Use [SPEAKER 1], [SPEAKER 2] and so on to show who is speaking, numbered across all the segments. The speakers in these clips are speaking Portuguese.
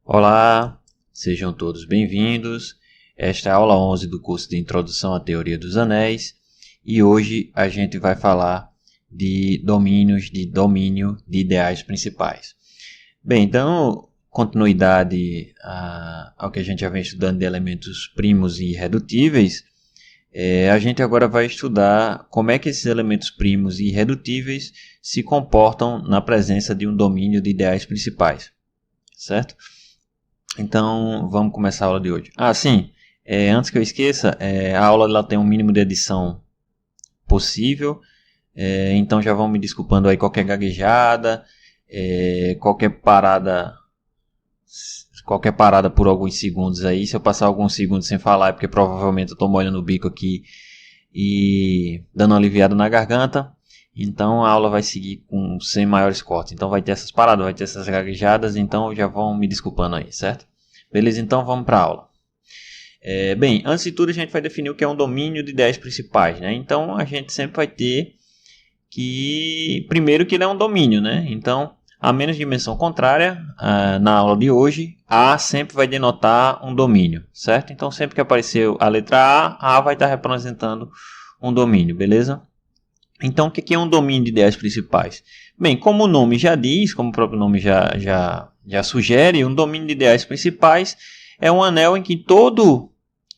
[SPEAKER 1] Olá, sejam todos bem-vindos. Esta é a aula 11 do curso de Introdução à Teoria dos Anéis e hoje a gente vai falar de domínios de domínio de ideais principais. Bem, então, continuidade ao que a gente já vem estudando de elementos primos e irredutíveis, a gente agora vai estudar como é que esses elementos primos e irredutíveis se comportam na presença de um domínio de ideais principais, certo? Então, vamos começar a aula de hoje. Sim, antes que eu esqueça, a aula ela tem um mínimo de edição possível, então já vão me desculpando aí qualquer gaguejada, qualquer parada por alguns segundos aí. Se eu passar alguns segundos sem falar é porque provavelmente eu estou molhando o bico aqui e dando uma aliviada na garganta. Então a aula vai seguir sem maiores cortes. Então vai ter essas paradas, vai ter essas gaguejadas. Então já vão me desculpando aí, certo? Beleza, então vamos para a aula. Bem, antes de tudo a gente vai definir o que é um domínio de ideias principais, né? Então a gente sempre vai ter que... Primeiro que ele é um domínio, né? Então, a menos dimensão contrária, na aula de hoje, A sempre vai denotar um domínio, certo? Então sempre que apareceu a letra A vai estar representando um domínio, beleza? Então, o que é um domínio de ideias principais? Bem, como o nome já diz, como o próprio nome já sugere, um domínio de ideias principais é um anel em que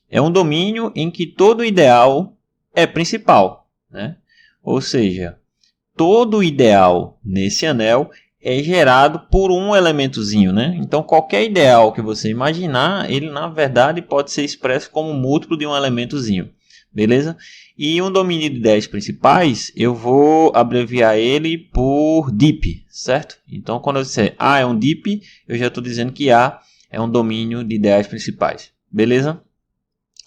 [SPEAKER 1] é um domínio em que todo ideal é principal, né? Ou seja, todo ideal nesse anel é gerado por um elementozinho, né? Então, qualquer ideal que você imaginar, ele na verdade pode ser expresso como múltiplo de um elementozinho. Beleza? E um domínio de ideias principais, eu vou abreviar ele por DIP, certo? Então, quando eu disser A é um DIP, eu já estou dizendo que A é um domínio de ideias principais. Beleza?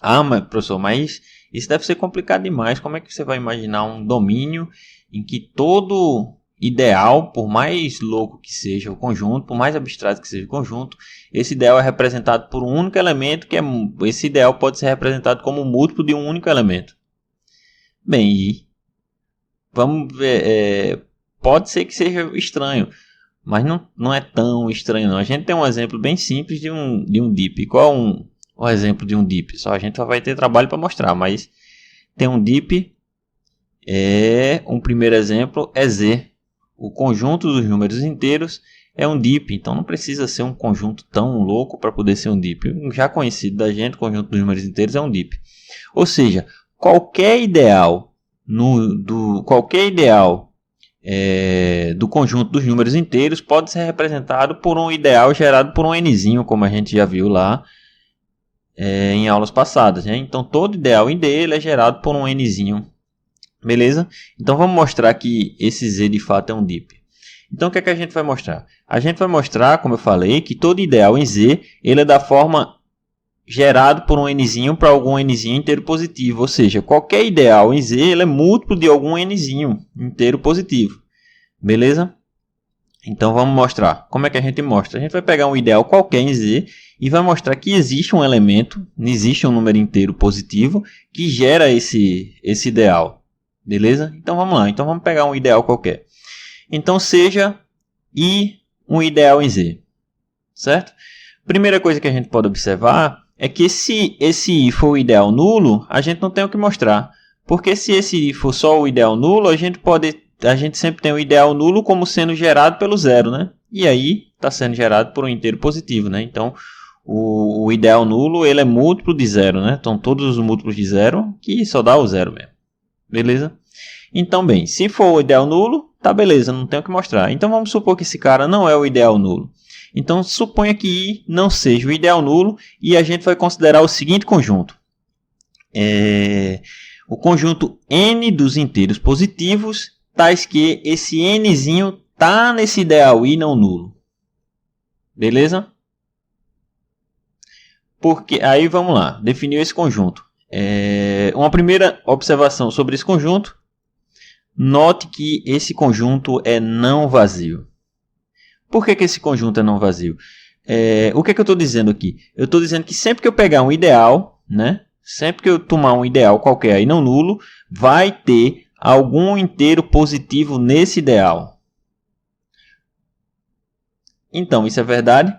[SPEAKER 1] Mas, professor, mas isso deve ser complicado demais. Como é que você vai imaginar um domínio em que todo ideal, por mais louco que seja o conjunto, por mais abstrato que seja o conjunto, esse ideal é representado por um único elemento, esse ideal pode ser representado como múltiplo de um único elemento. Bem, vamos ver, pode ser que seja estranho, mas não é tão estranho não. A gente tem um exemplo bem simples de um DIP. Qual é o exemplo de um DIP? Só a gente vai ter trabalho para mostrar, mas tem um DIP, um primeiro exemplo é Z. O conjunto dos números inteiros é um DIP, então não precisa ser um conjunto tão louco para poder ser um DIP. Já conhecido da gente, o conjunto dos números inteiros é um DIP. Ou seja, qualquer ideal do conjunto dos números inteiros pode ser representado por um ideal gerado por um nzinho, como a gente já viu lá em aulas passadas, né? Então todo ideal dele é gerado por um nzinho. Beleza? Então vamos mostrar que esse Z de fato é um DIP. Então o que é que a gente vai mostrar? A gente vai mostrar, como eu falei, que todo ideal em Z ele é da forma gerado por um nzinho para algum nzinho inteiro positivo. Ou seja, qualquer ideal em Z ele é múltiplo de algum nzinho inteiro positivo. Beleza? Então vamos mostrar. Como é que a gente mostra? A gente vai pegar um ideal qualquer em Z e vai mostrar que existe um elemento, existe um número inteiro positivo que gera esse ideal. Beleza? Então vamos lá. Então vamos pegar um ideal qualquer. Então seja I um ideal em Z. Certo? Primeira coisa que a gente pode observar é que se esse I for o ideal nulo, a gente não tem o que mostrar. Porque se esse I for só o ideal nulo, a gente sempre tem o ideal nulo como sendo gerado pelo zero, né? E aí está sendo gerado por um inteiro positivo, né? Então o ideal nulo ele é múltiplo de zero, né? Então todos os múltiplos de zero que só dá o zero mesmo. Beleza? Então, bem, se for o ideal nulo, tá beleza, não tem o que mostrar. Então, vamos supor que esse cara não é o ideal nulo. Então, suponha que I não seja o ideal nulo e a gente vai considerar o seguinte conjunto. O conjunto N dos inteiros positivos, tais que esse Nzinho tá nesse ideal I não nulo. Beleza? Porque, aí, vamos lá, definiu esse conjunto. Uma primeira observação sobre esse conjunto. Note que esse conjunto é não vazio. Por que esse conjunto é não vazio? O que eu estou dizendo aqui? Eu estou dizendo que sempre que eu pegar um ideal, né? Sempre que eu tomar um ideal qualquer aí não nulo, vai ter algum inteiro positivo nesse ideal. Então, isso é verdade?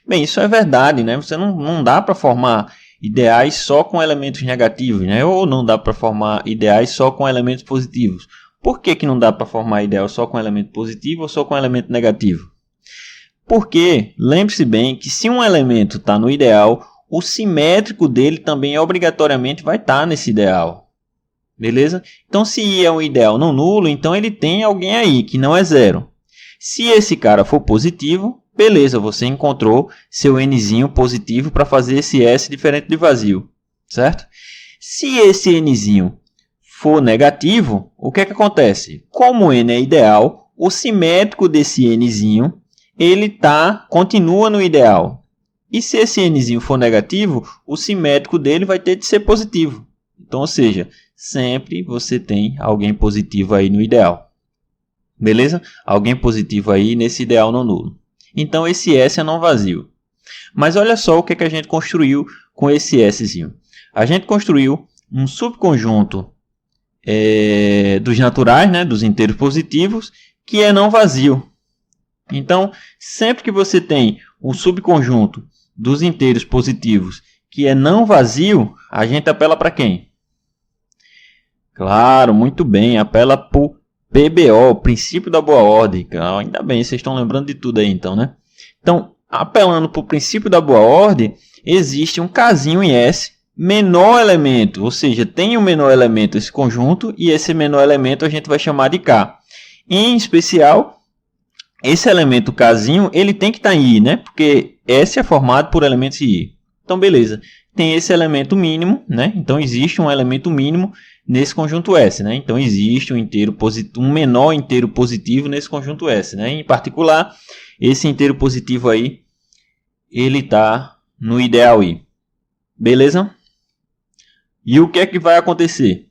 [SPEAKER 1] Bem, isso é verdade, né? Você não dá para formar ideais só com elementos negativos, né? Ou não dá para formar ideais só com elementos positivos. Por que não dá para formar ideal só com elemento positivo ou só com elemento negativo? Porque, lembre-se bem que se um elemento está no ideal, o simétrico dele também obrigatoriamente vai estar nesse ideal. Beleza? Então, se I é um ideal não nulo, então ele tem alguém aí que não é zero. Se esse cara for positivo, beleza, você encontrou seu Nzinho positivo para fazer esse S diferente de vazio. Certo? Se esse Nzinho for negativo, o que acontece? Como N é ideal, o simétrico desse Nzinho ele continua no ideal. E se esse Nzinho for negativo, o simétrico dele vai ter de ser positivo. Então, ou seja, sempre você tem alguém positivo aí no ideal. Beleza? Alguém positivo aí nesse ideal não nulo. Então, esse S é não vazio. Mas olha só o que a gente construiu com esse Szinho. A gente construiu um subconjunto dos naturais, né, dos inteiros positivos, que é não vazio. Então, sempre que você tem um subconjunto dos inteiros positivos que é não vazio, a gente apela para quem? Claro, muito bem, apela para o PBO, o princípio da boa ordem. Ainda bem, vocês estão lembrando de tudo aí então, né? Então, apelando para o princípio da boa ordem, existe um casinho em S, menor elemento, ou seja, tem um menor elemento esse conjunto, e esse menor elemento a gente vai chamar de K. Em especial, esse elemento Kzinho, ele tem que estar em I, né? Porque S é formado por elementos I. Então, beleza. Tem esse elemento mínimo, né? Então, existe um elemento mínimo nesse conjunto S, né? Então, existe um menor inteiro positivo nesse conjunto S, né? Em particular, esse inteiro positivo aí, ele está no ideal I. Beleza? E o que é que vai acontecer?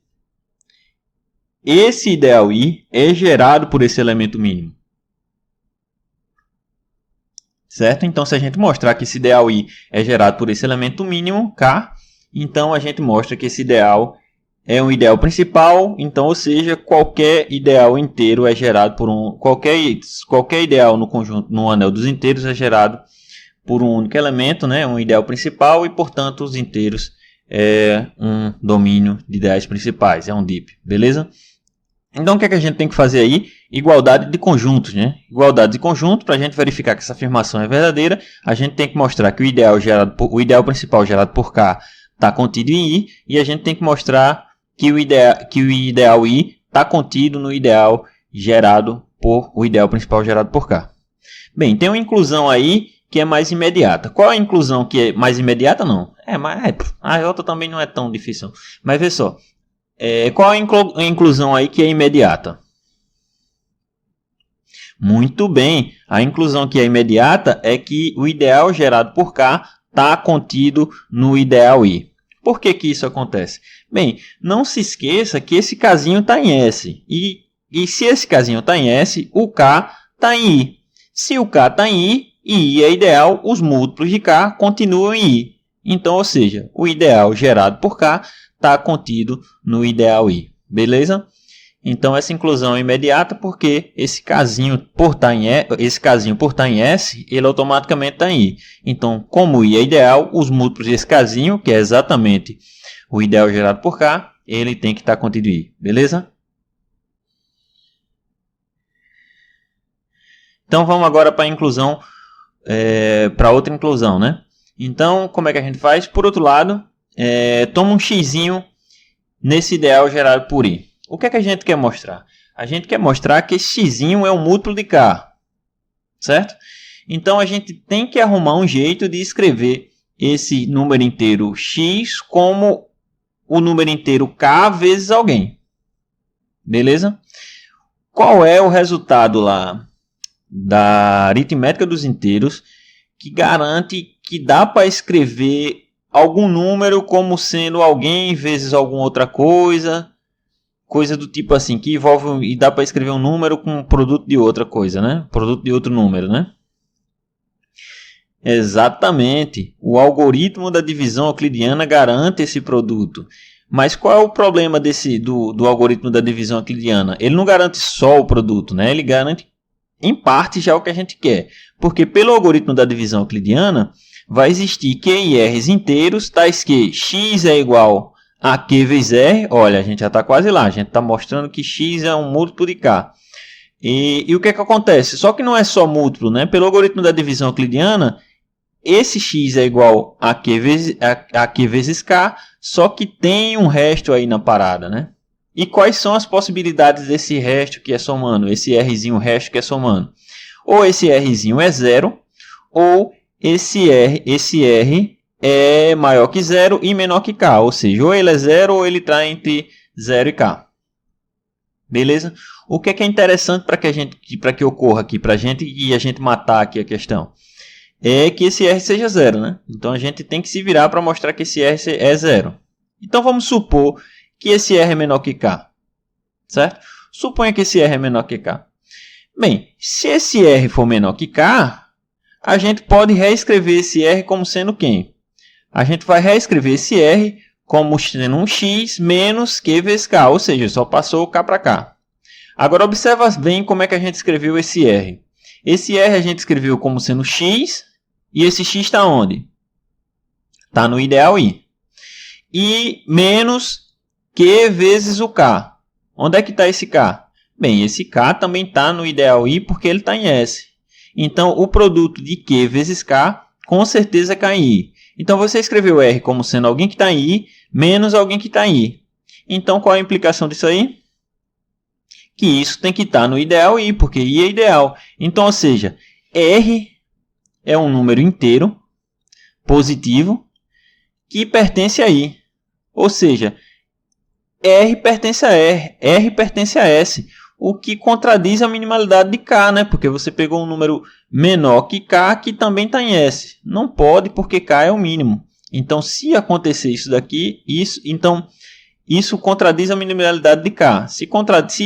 [SPEAKER 1] Esse ideal I é gerado por esse elemento mínimo. Certo? Então, se a gente mostrar que esse ideal I é gerado por esse elemento mínimo, K, então a gente mostra que esse ideal é um ideal principal. Então, ou seja, qualquer ideal inteiro é gerado por qualquer ideal no conjunto, no anel dos inteiros é gerado por um único elemento, né? Um ideal principal, e, portanto, os inteiros é um domínio de ideais principais, é um DIP, beleza? Então, o que é que a gente tem que fazer aí? Igualdade de conjuntos, né? Igualdade de conjunto, para a gente verificar que essa afirmação é verdadeira, a gente tem que mostrar que o ideal principal gerado por K está contido em I, e a gente tem que mostrar que o ideal I está contido no ideal gerado por o ideal principal gerado por K. Bem, tem uma inclusão aí que é mais imediata. Qual é a inclusão que é mais imediata? Não. A outra também não é tão difícil. Mas vê só. Qual é a inclusão aí que é imediata? Muito bem. A inclusão que é imediata é que o ideal gerado por K está contido no ideal I. Por que isso acontece? Bem, não se esqueça que esse casinho está em S. E se esse casinho está em S, o K está em I. Se o K está em I e I é ideal, os múltiplos de K continuam em I. Então, ou seja, o ideal gerado por K está contido no ideal I. Beleza? Então, essa inclusão é imediata porque esse casinho por estar em S, ele automaticamente está em I. Então, como I é ideal, os múltiplos desse casinho, que é exatamente o ideal gerado por K, ele tem que estar contido em I. Beleza? Então, vamos agora para a inclusão, para outra inclusão, né? Então, como é que a gente faz? Por outro lado, toma um xzinho nesse ideal gerado por I. O que é que a gente quer mostrar? A gente quer mostrar que esse xzinho é um múltiplo de K. Certo? Então, a gente tem que arrumar um jeito de escrever esse número inteiro x como o número inteiro K vezes alguém. Beleza? Qual é o resultado lá da aritmética dos inteiros que garante que dá para escrever algum número como sendo alguém vezes alguma outra coisa do tipo assim, que envolve e dá para escrever um número com produto de outra coisa, né? Produto de outro número, né? Exatamente. O algoritmo da divisão euclidiana garante esse produto. Mas qual é o problema do algoritmo da divisão euclidiana? Ele não garante só o produto, né? Ele garante em parte já é o que a gente quer. Porque pelo algoritmo da divisão euclidiana, vai existir Q e R's inteiros, tais que x é igual a Q vezes R. Olha, a gente já está quase lá. A gente está mostrando que x é um múltiplo de K. E o que acontece? Só que não é só múltiplo, né? Pelo algoritmo da divisão euclidiana, esse x é igual a Q vezes K, só que tem um resto aí na parada, né? E quais são as possibilidades desse resto que é somando? Esse Rzinho resto que é somando? Ou esse Rzinho é zero, ou esse R é maior que zero e menor que K. Ou seja, ou ele é zero ou ele está entre 0 e K. Beleza? O que é interessante para que ocorra aqui para a gente e a gente matar aqui a questão? É que esse R seja zero, né? Então a gente tem que se virar para mostrar que esse R é zero. Então vamos supor que esse R é menor que K. Certo? Suponha que esse R é menor que K. Bem, se esse R for menor que K, a gente pode reescrever esse R como sendo quem? A gente vai reescrever esse R como sendo um x menos Q vezes K, ou seja, só passou o K para cá. Agora observa bem como é que a gente escreveu esse R. Esse R a gente escreveu como sendo x, e esse x está onde? Está no ideal I. E menos Q vezes o K. Onde é que está esse K? Bem, esse K também está no ideal I porque ele está em S. Então, o produto de Q vezes K, com certeza cai em I. Então, você escreveu R como sendo alguém que está em I, menos alguém que está em I. Então, qual é a implicação disso aí? Que isso tem que estar no ideal I, porque I é ideal. Então, ou seja, R é um número inteiro, positivo, que pertence a I. Ou seja, R pertence a R, R pertence a S. O que contradiz a minimalidade de K, né? Porque você pegou um número menor que K, que também está em S. Não pode, porque K é o mínimo. Então, se acontecer isso daqui, isso contradiz a minimalidade de K. Se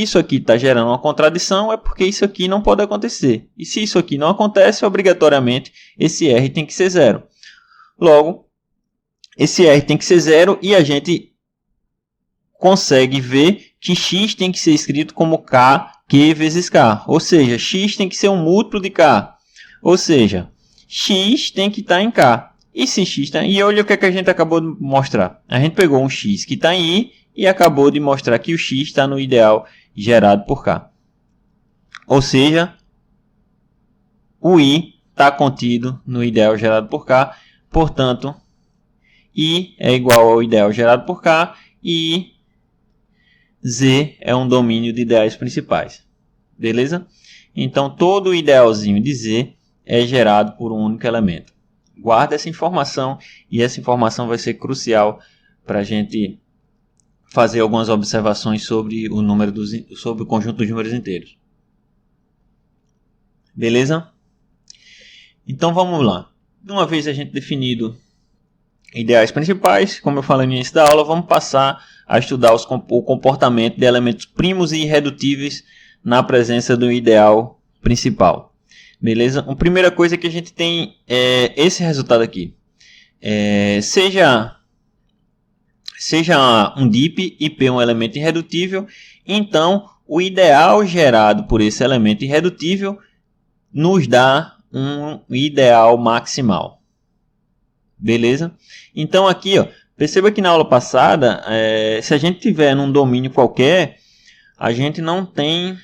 [SPEAKER 1] isso aqui está gerando uma contradição, é porque isso aqui não pode acontecer. E se isso aqui não acontece, obrigatoriamente, esse R tem que ser zero. Logo, esse R tem que ser zero e a gente consegue ver que x tem que ser escrito como Q vezes K. Ou seja, x tem que ser um múltiplo de K. Ou seja, x tem que estar em K. E se x está em I, olha o que a gente acabou de mostrar. A gente pegou um x que está em I e acabou de mostrar que o x está no ideal gerado por K. Ou seja, o I está contido no ideal gerado por K. Portanto, I é igual ao ideal gerado por K e Z é um domínio de ideais principais. Beleza? Então, todo o idealzinho de Z é gerado por um único elemento. Guarda essa informação e essa informação vai ser crucial para a gente fazer algumas observações sobre sobre o conjunto dos números inteiros. Beleza? Então, vamos lá. Uma vez a gente definido ideais principais, como eu falei no início da aula, vamos passar a estudar o comportamento de elementos primos e irredutíveis na presença do ideal principal. Beleza? A primeira coisa que a gente tem é esse resultado aqui. Seja um DIP e P um elemento irredutível, então o ideal gerado por esse elemento irredutível nos dá um ideal maximal. Beleza? Então aqui, ó, perceba que na aula passada, se a gente tiver num domínio qualquer, a gente não tem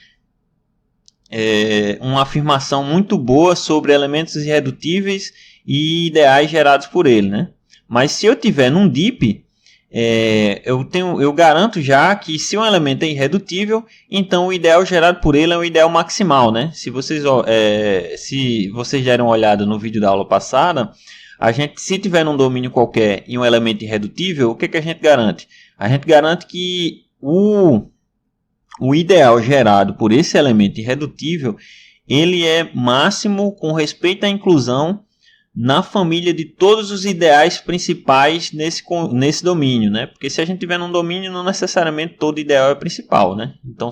[SPEAKER 1] uma afirmação muito boa sobre elementos irredutíveis e ideais gerados por ele, né? Mas se eu tiver num DIP, eu garanto já que se um elemento é irredutível, então o ideal gerado por ele é o ideal maximal, né? Se vocês deram uma olhada no vídeo da aula passada, se tiver num domínio qualquer e um elemento irredutível, o que a gente garante? A gente garante que o ideal gerado por esse elemento irredutível, ele é máximo com respeito à inclusão na família de todos os ideais principais nesse domínio, né? Porque se a gente tiver num domínio, não necessariamente todo ideal é principal, né? Então,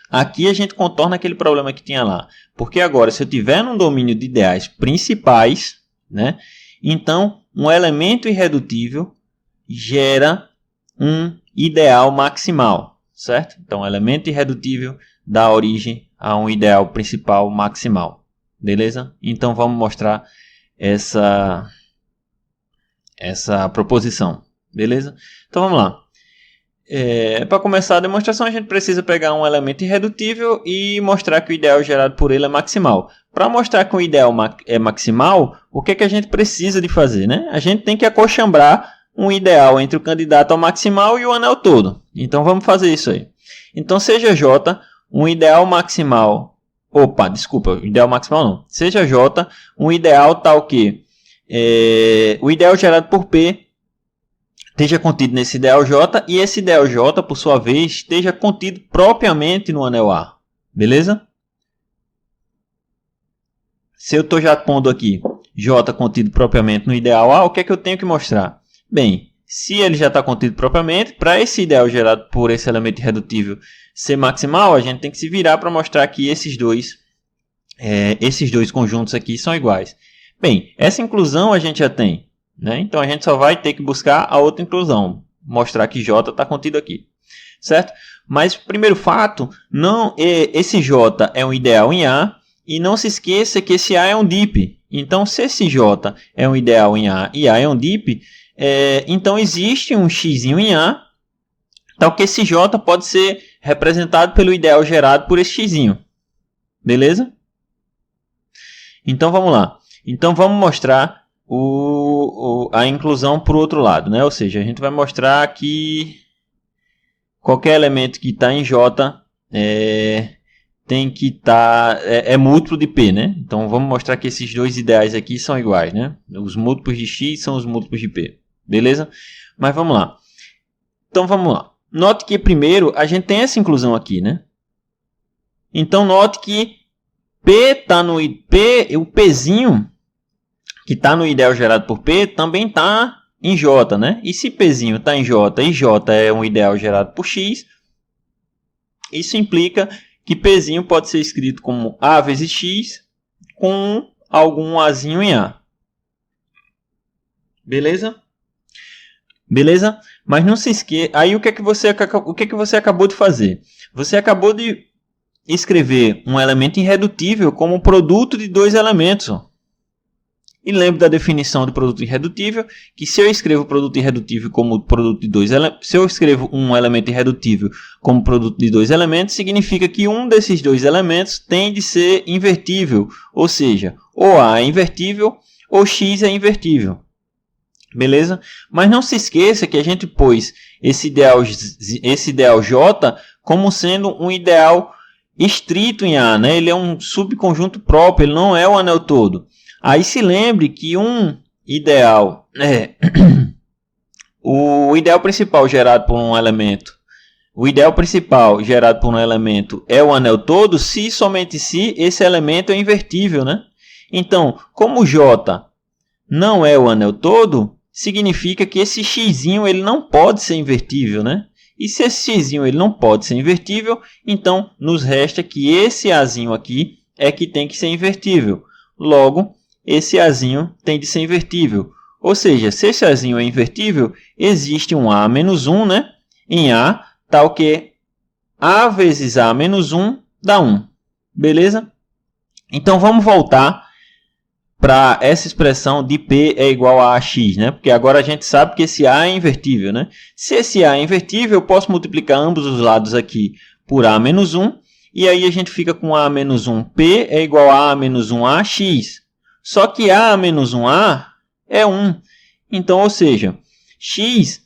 [SPEAKER 1] aqui a gente contorna aquele problema que tinha lá. Porque agora, se eu tiver num domínio de ideais principais, né? Então, um elemento irredutível gera um ideal maximal, certo? Então, um elemento irredutível dá origem a um ideal principal maximal. Beleza? Então vamos mostrar essa proposição. Beleza? Então vamos lá. Para começar a demonstração, a gente precisa pegar um elemento irredutível e mostrar que o ideal gerado por ele é maximal. Para mostrar que o ideal é maximal, o que a gente precisa de fazer, né? A gente tem que acochambar um ideal entre o candidato ao maximal e o anel todo. Então vamos fazer isso aí. Então seja J um ideal maximal. Opa, desculpa, ideal maximal não. Seja J um ideal tal que o ideal gerado por P esteja contido nesse ideal J e esse ideal J, por sua vez, esteja contido propriamente no anel A. Beleza? Se eu estou já pondo aqui J contido propriamente no ideal A, o que é que eu tenho que mostrar? Bem, se ele já está contido propriamente, para esse ideal gerado por esse elemento irredutível ser maximal, a gente tem que se virar para mostrar que esses dois conjuntos aqui são iguais. Bem, essa inclusão a gente já tem, né? Então a gente só vai ter que buscar a outra inclusão, mostrar que J está contido aqui, certo? Mas o primeiro fato, esse J é um ideal em A, e não se esqueça que esse A é um DIP. Então se esse J é um ideal em A e A é um DIP, então existe um x em A, tal que esse J pode ser representado pelo ideal gerado por esse x. Beleza? Então vamos lá. Então vamos mostrar a inclusão para o outro lado, né? Ou seja, a gente vai mostrar que qualquer elemento que está em J tem que estar múltiplo de P, né? Então vamos mostrar que esses dois ideais aqui são iguais, né? Os múltiplos de x são os múltiplos de P. Beleza? Mas vamos lá. Então vamos lá. Note que primeiro a gente tem essa inclusão aqui, né? Então note que P está no P, o Pzinho que está no ideal gerado por P também está em J, né? E se Pzinho está em J e J é um ideal gerado por X, isso implica que Pzinho pode ser escrito como A vezes X com algum Azinho em A. Beleza? Beleza? Mas não se esqueça. Aí o que é que você acabou de fazer? Você acabou de escrever um elemento irredutível como produto de dois elementos. E lembre da definição do produto irredutível, que se eu escrevo produto irredutível como produto de dois elementos, se eu escrevo um elemento irredutível como produto de dois elementos, significa que um desses dois elementos tem de ser invertível, ou seja, ou A é invertível ou X é invertível. Beleza? Mas não se esqueça que a gente pôs esse ideal J como sendo um ideal estrito em A, né? Ele é um subconjunto próprio, ele não é o anel todo. Aí se lembre que um ideal, o ideal principal gerado por um elemento, é o anel todo se somente se esse elemento é invertível, né? Então, como J não é o anel todo, significa que esse x ele não pode ser invertível, né? E se esse x ele não pode ser invertível, então nos resta que esse azinho aqui é que tem que ser invertível. Logo, esse azinho tem de ser invertível. Ou seja, se esse azinho é invertível, existe um A menos 1, né? Em A, tal que A vezes A menos 1 dá 1. Beleza? Então vamos voltar para essa expressão de P é igual a AX, né? Porque agora a gente sabe que esse A é invertível, né? Se esse A é invertível, eu posso multiplicar ambos os lados aqui por A menos 1. E aí a gente fica com A menos 1. P é igual a menos 1AX. Só que A menos 1A é 1. Então, ou seja, X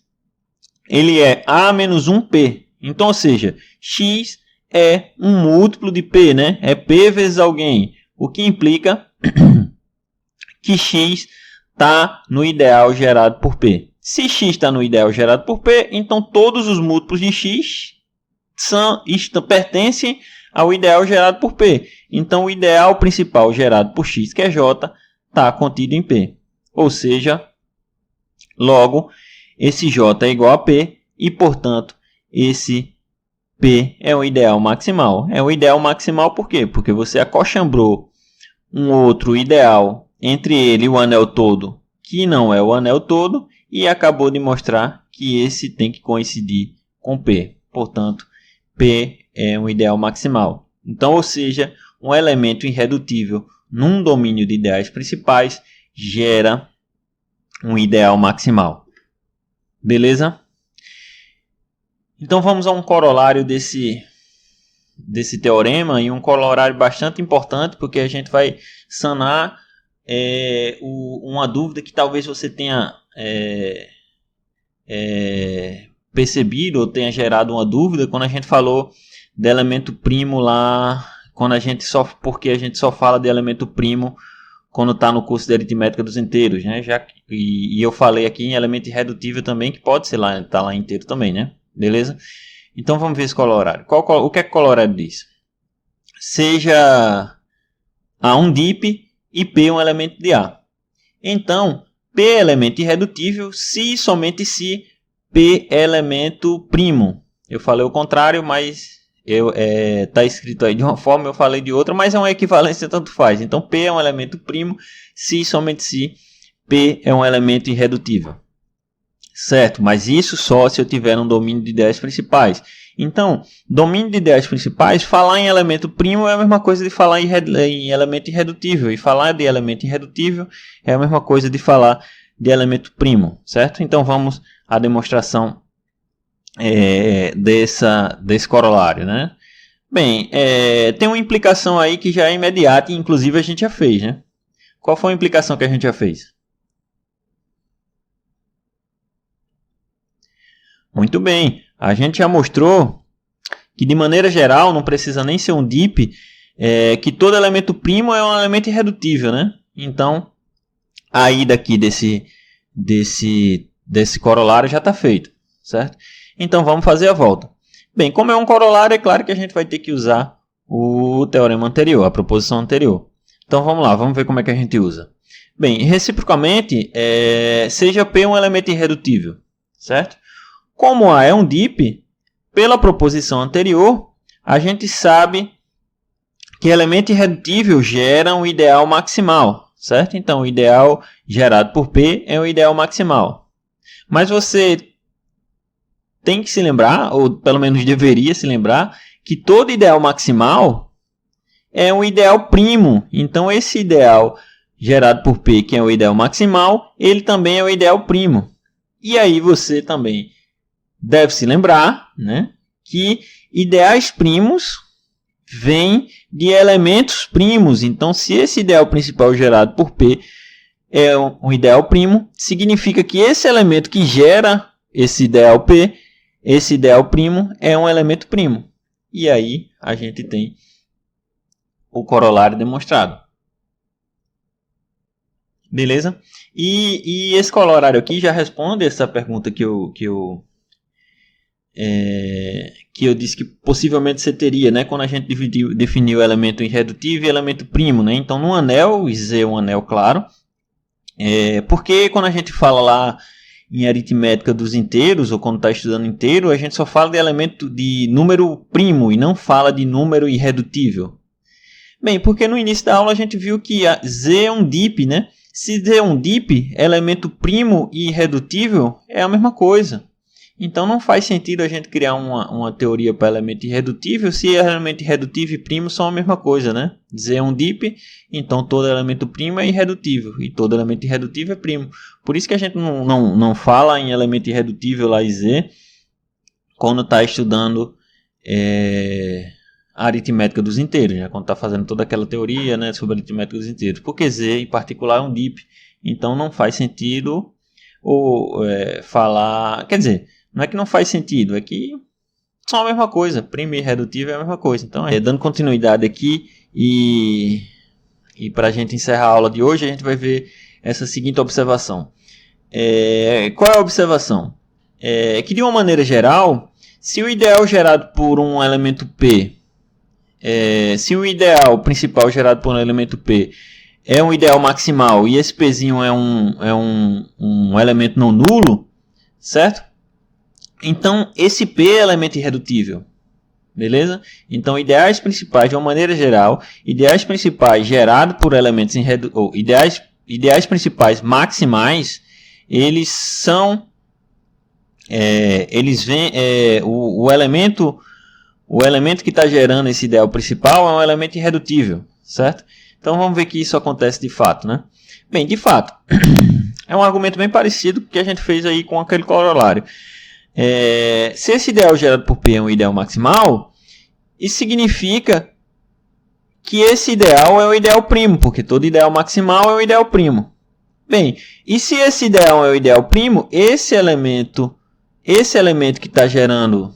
[SPEAKER 1] ele é A menos 1P. Então, ou seja, X é um múltiplo de P, né? É P vezes alguém. O que implica que X está no ideal gerado por P. Se X está no ideal gerado por P, então todos os múltiplos de X pertencem ao ideal gerado por P. Então, o ideal principal gerado por X, que é J, está contido em P. Ou seja, logo, esse J é igual a P e, portanto, esse P é o ideal maximal. É o ideal maximal por quê? Porque você acochambrou um outro ideal entre ele e o anel todo, que não é o anel todo, e acabou de mostrar que esse tem que coincidir com P. Portanto, P é um ideal maximal. Então, ou seja, um elemento irredutível num domínio de ideais principais gera um ideal maximal. Beleza? Então vamos a um corolário desse teorema, e um corolário bastante importante, porque a gente vai sanar uma dúvida que talvez você tenha percebido ou tenha gerado uma dúvida quando a gente falou de elemento primo lá, porque a gente só fala de elemento primo quando está no curso de aritmética dos inteiros, né? E eu falei aqui em elemento irredutível também, que pode ser lá, tá lá inteiro também, né? Beleza? Então vamos ver esse corolário. O que é que o corolário diz? Seja A um DIP e P um elemento de A. Então, P é elemento irredutível se e somente se P é elemento primo. Eu falei o contrário, mas está escrito aí de uma forma, eu falei de outra, mas é uma equivalência, tanto faz. Então, P é um elemento primo se e somente se P é um elemento irredutível. Certo, mas isso só se eu tiver um domínio de ideias principais. Então, domínio de ideias principais, falar em elemento primo é a mesma coisa de falar em elemento irredutível. E falar de elemento irredutível é a mesma coisa de falar de elemento primo, certo? Então, vamos à demonstração desse corolário, né? Bem, tem uma implicação aí que já é imediata e inclusive a gente já fez, né? Qual foi a implicação que a gente já fez? Muito bem, a gente já mostrou que de maneira geral, não precisa nem ser um DIP, que todo elemento primo é um elemento irredutível, né? Então, aí daqui desse corolário já está feito, certo? Então vamos fazer a volta. Bem, como é um corolário, é claro que a gente vai ter que usar o teorema anterior, a proposição anterior. Então vamos lá, vamos ver como é que a gente usa. Bem, reciprocamente, seja P um elemento irredutível, certo? Como A é um DIP, pela proposição anterior, a gente sabe que elemento irredutível gera um ideal maximal, certo? Então, o ideal gerado por P é o ideal maximal. Mas você tem que se lembrar, ou pelo menos deveria se lembrar, que todo ideal maximal é um ideal primo. Então, esse ideal gerado por P, que é o ideal maximal, ele também é o ideal primo. E aí você também deve se lembrar, né, que ideais primos vêm de elementos primos. Então, se esse ideal principal gerado por P é um ideal primo, significa que esse elemento que gera esse ideal P, esse ideal primo, é um elemento primo. E aí a gente tem o corolário demonstrado. Beleza? E esse corolário aqui já responde essa pergunta que eu disse que possivelmente você teria, né, quando a gente definiu o elemento irredutível e elemento primo, né? Então, no anel, Z é um anel claro, porque quando a gente fala lá em aritmética dos inteiros, ou quando está estudando inteiro, a gente só fala de elemento de número primo e não fala de número irredutível. Bem, porque no início da aula a gente viu que a Z é um DIP, né? Se Z é um DIP, elemento primo e irredutível é a mesma coisa. Então não faz sentido a gente criar uma teoria para elemento irredutível se elemento irredutível e primo são a mesma coisa, né? Z é um DIP, então todo elemento primo é irredutível e todo elemento irredutível é primo. Por isso que a gente não fala em elemento irredutível lá em Z quando está estudando a aritmética dos inteiros, né? Quando está fazendo toda aquela teoria, né, sobre a aritmética dos inteiros. Porque Z em particular é um DIP, então não faz sentido falar... Quer dizer... Não é que não faz sentido, é que são a mesma coisa. Primo e irredutível é a mesma coisa. Então, dando continuidade aqui e para a gente encerrar a aula de hoje, a gente vai ver essa seguinte observação. Qual é a observação? Que de uma maneira geral, se o ideal gerado por um elemento P, se o ideal principal gerado por um elemento P é um ideal maximal e esse Pzinho é um elemento não nulo, certo? Então, esse P é elemento irredutível. Beleza? Então, ideais principais, de uma maneira geral, ideais principais gerados por elementos ideais principais maximais, eles são... o o elemento que está gerando esse ideal principal é um elemento irredutível, certo? Então vamos ver que isso acontece de fato, né? Bem, de fato, é um argumento bem parecido com o que a gente fez aí com aquele corolário. Se esse ideal gerado por P é um ideal maximal, isso significa que esse ideal é o ideal primo, porque todo ideal maximal é o ideal primo. Bem, e se esse ideal é o ideal primo, esse elemento que está gerando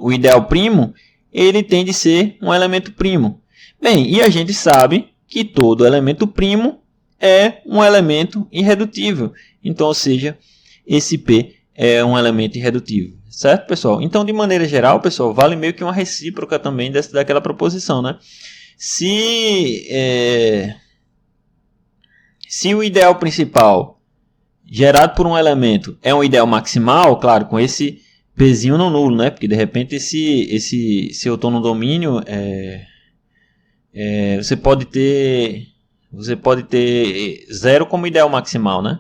[SPEAKER 1] o ideal primo, ele tem de ser um elemento primo. Bem, e a gente sabe que todo elemento primo é um elemento irredutível. Então, ou seja, esse P é um elemento irredutível. Certo, pessoal? Então, de maneira geral, pessoal, vale meio que uma recíproca também daquela proposição, né? Se o ideal principal gerado por um elemento é um ideal maximal, claro, com esse Pzinho não nulo, né? Porque de repente se eu estou no domínio, você pode ter zero como ideal maximal, né?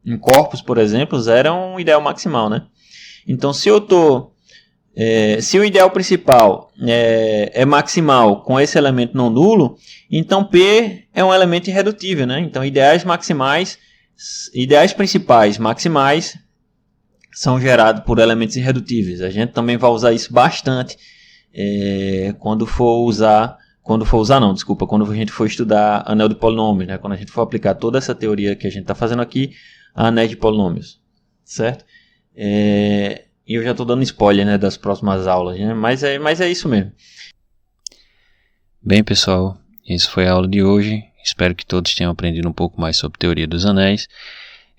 [SPEAKER 1] Em corpos, por exemplo, zero é um ideal maximal, né? Então, se o ideal principal é maximal com esse elemento não nulo, então P é um elemento irredutível, né? Então, ideais principais maximais são gerados por elementos irredutíveis. A gente também vai usar isso bastante quando a gente for estudar anel de polinômios, né? Quando a gente for aplicar toda essa teoria que a gente está fazendo aqui a anéis de polinômios, certo? E eu já estou dando spoiler, né, das próximas aulas, né? Mas é isso mesmo. Bem, pessoal, isso foi a aula de hoje. Espero que todos tenham aprendido um pouco mais sobre teoria dos anéis.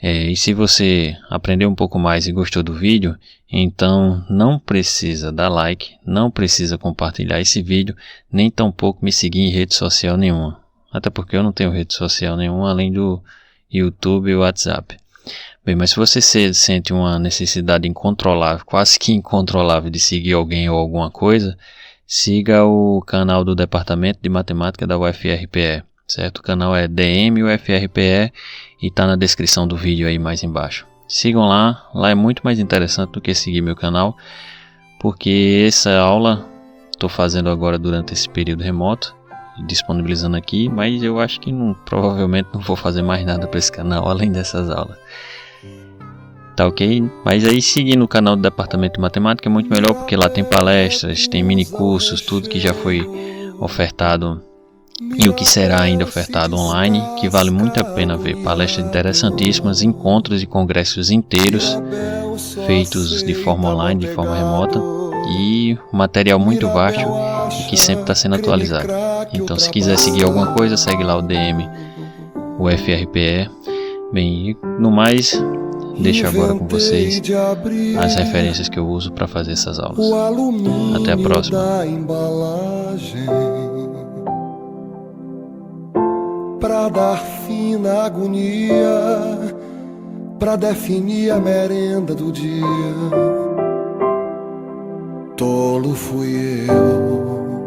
[SPEAKER 1] E se você aprendeu um pouco mais e gostou do vídeo, então não precisa dar like, não precisa compartilhar esse vídeo, nem tampouco me seguir em rede social nenhuma. Até porque eu não tenho rede social nenhuma além do YouTube e o WhatsApp. Bem, mas se você sente uma necessidade incontrolável, quase que incontrolável, de seguir alguém ou alguma coisa, siga o canal do Departamento de Matemática da UFRPE, certo? O canal é DM UFRPE e está na descrição do vídeo aí mais embaixo. Sigam lá é muito mais interessante do que seguir meu canal, porque essa aula estou fazendo agora durante esse período remoto, disponibilizando aqui, mas eu acho que provavelmente não vou fazer mais nada para esse canal além dessas aulas. Tá ok? Mas aí seguindo o canal do Departamento de Matemática é muito melhor, porque lá tem palestras, tem mini cursos, tudo que já foi ofertado e o que será ainda ofertado online, que vale muito a pena ver. Palestras interessantíssimas, encontros e congressos inteiros feitos de forma online, de forma remota, e material muito vasto e que sempre está sendo atualizado. Então, se quiser seguir alguma coisa, segue lá o DM UFRPE. Bem, no mais, deixo agora com vocês as referências que eu uso para fazer essas aulas. Até a próxima. Para dar fim na agonia, para definir a merenda do dia, tolo fui eu.